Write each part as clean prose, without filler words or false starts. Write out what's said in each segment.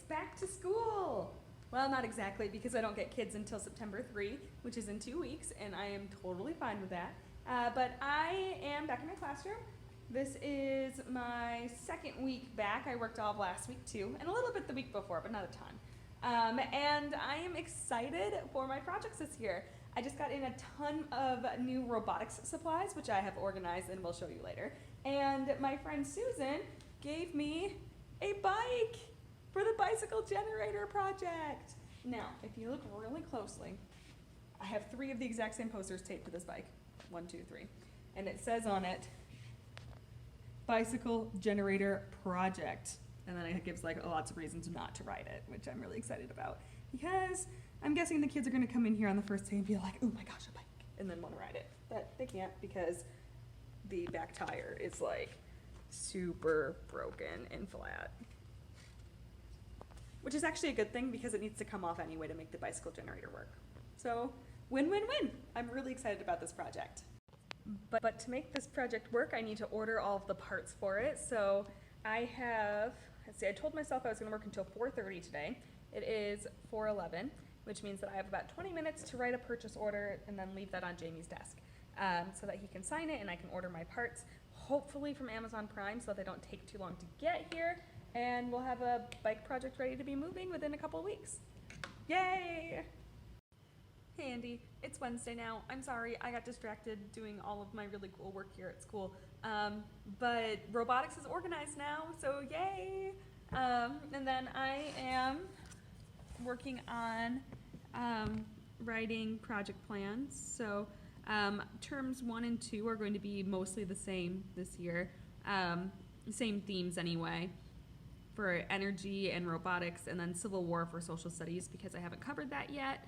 back to school. Well, not exactly, because I don't get kids until September 3, which is in 2 weeks, and I am totally fine with that. But I am back in my classroom. This is my second week back. I worked all of last week too, and a little bit the week before, but not a ton. And I am excited for my projects this year. I just got in a ton of new robotics supplies, which I have organized and will show you later. And my friend Susan gave me a bike for the bicycle generator project. Now, if you look really closely, I have 3 of the exact same posters taped to this bike. 1, 2, 3. And it says on it, bicycle generator project. And then it gives like lots of reasons not to ride it, which I'm really excited about. Because I'm guessing the kids are gonna come in here on the first day and be like, oh my gosh, a bike, and then wanna ride it. But they can't because the back tire is like super broken and flat. Which is actually a good thing because it needs to come off anyway to make the bicycle generator work. So win, win, win. I'm really excited about this project. But to make this project work, I need to order all of the parts for it. So I have, let's see, I told myself I was gonna work until 4:30 today. It is 4:11, which means that I have about 20 minutes to write a purchase order and then leave that on Jamie's desk so that he can sign it and I can order my parts, hopefully from Amazon Prime so that they don't take too long to get here. And we'll have a bike project ready to be moving within a couple of weeks. Yay! Hey Andy, it's Wednesday now. I'm sorry, I got distracted doing all of my really cool work here at school. But robotics is organized now, so yay! And then I am working on writing project plans. So terms 1 and 2 are going to be mostly the same this year. Same themes anyway, for energy and robotics, and then Civil War for social studies because I haven't covered that yet.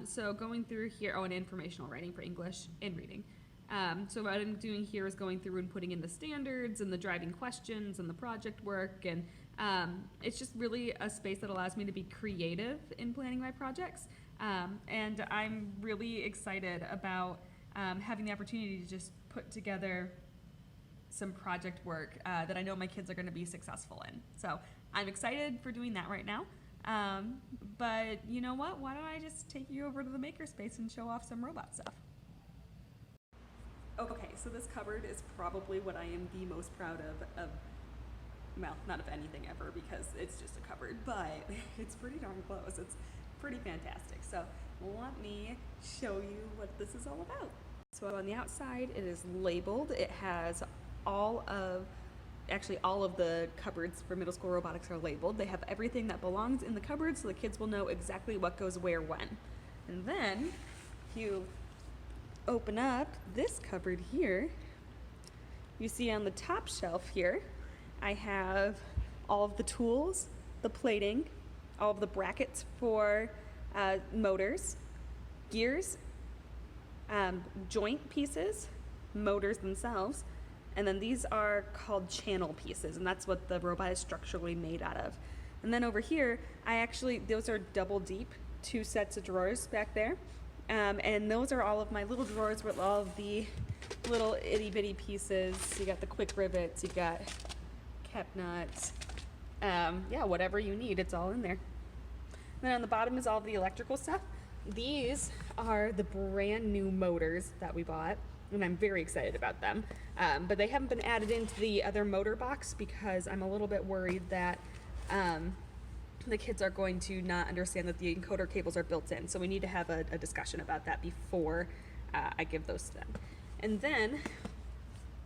So going through here, and informational writing for English and reading. So what I'm doing here is going through and putting in the standards and the driving questions and the project work, and it's just really a space that allows me to be creative in planning my projects. And I'm really excited about having the opportunity to just put together some project work that I know my kids are going to be successful in. So I'm excited for doing that right now. But you know what? Why don't I just take you over to the makerspace and show off some robot stuff? Okay, so this cupboard is probably what I am the most proud of, well, not of anything ever because it's just a cupboard, but it's pretty darn close. It's pretty fantastic. So let me show you what this is all about. So on the outside, it is labeled. It has all of the cupboards for middle school robotics are labeled. They have everything that belongs in the cupboard so the kids will know exactly what goes where when. And then if you open up this cupboard here, you see on the top shelf here, I have all of the tools, the plating, all of the brackets for motors, gears, joint pieces, motors themselves, and then these are called channel pieces, and that's what the robot is structurally made out of. And then over here, those are double deep, 2 sets of drawers back there. And those are all of my little drawers with all of the little itty bitty pieces. You got the quick rivets, you got cap nuts, yeah, whatever you need, it's all in there. Then on the bottom is all the electrical stuff. These are the brand new motors that we bought, and I'm very excited about them. But they haven't been added into the other motor box because I'm a little bit worried that the kids are going to not understand that the encoder cables are built in. So we need to have a discussion about that before I give those to them. And then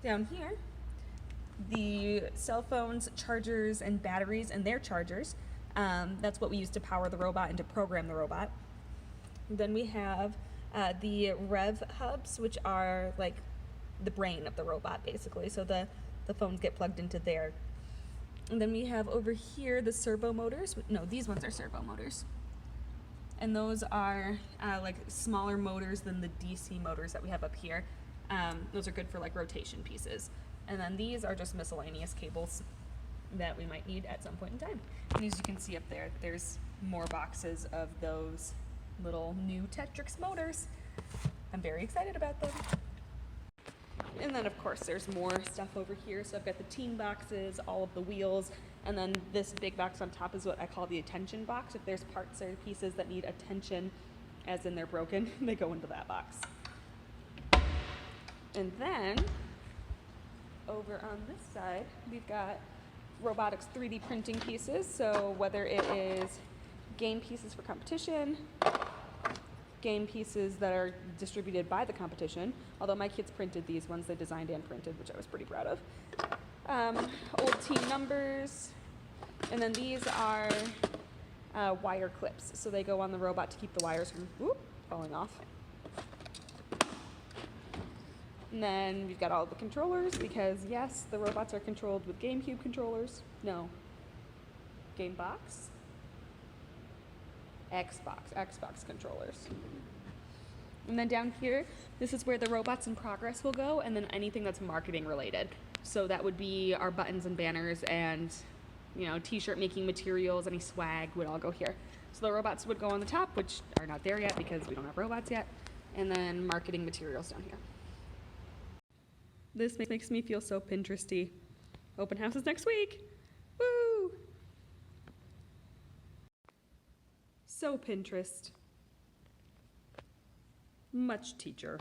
down here, the cell phones, chargers, and batteries and their chargers. That's what we use to power the robot and to program the robot. Then we have the rev hubs, which are like the brain of the robot, basically. So the phones get plugged into there. And then we have over here the servo motors. No, these ones are servo motors. And those are like smaller motors than the DC motors that we have up here. Those are good for like rotation pieces. And then these are just miscellaneous cables that we might need at some point in time. And as you can see up there, there's more boxes of those little new Tetrix motors. I'm very excited about them. And then of course there's more stuff over here. So I've got the teen boxes, all of the wheels, And then this big box on top is what I call the attention box. If there's parts or pieces that need attention, as in they're broken, they go into that box. And then over on this side, we've got robotics 3D printing pieces. So whether it is game pieces for competition, game pieces that are distributed by the competition, although my kids printed these ones, they designed and printed, which I was pretty proud of. Old team numbers, and then these are wire clips. So they go on the robot to keep the wires from falling off. And then we've got all the controllers because yes, the robots are controlled with GameCube controllers. No. Game Box? Xbox controllers. And then down here, this is where the robots in progress will go, and then anything that's marketing related. So that would be our buttons and banners and, you know, t-shirt making materials, any swag would all go here. So the robots would go on the top, which are not there yet because we don't have robots yet, and then marketing materials down here. This makes me feel so Pinteresty. Open house is next week. Woo! So Pinterest. Much teacher.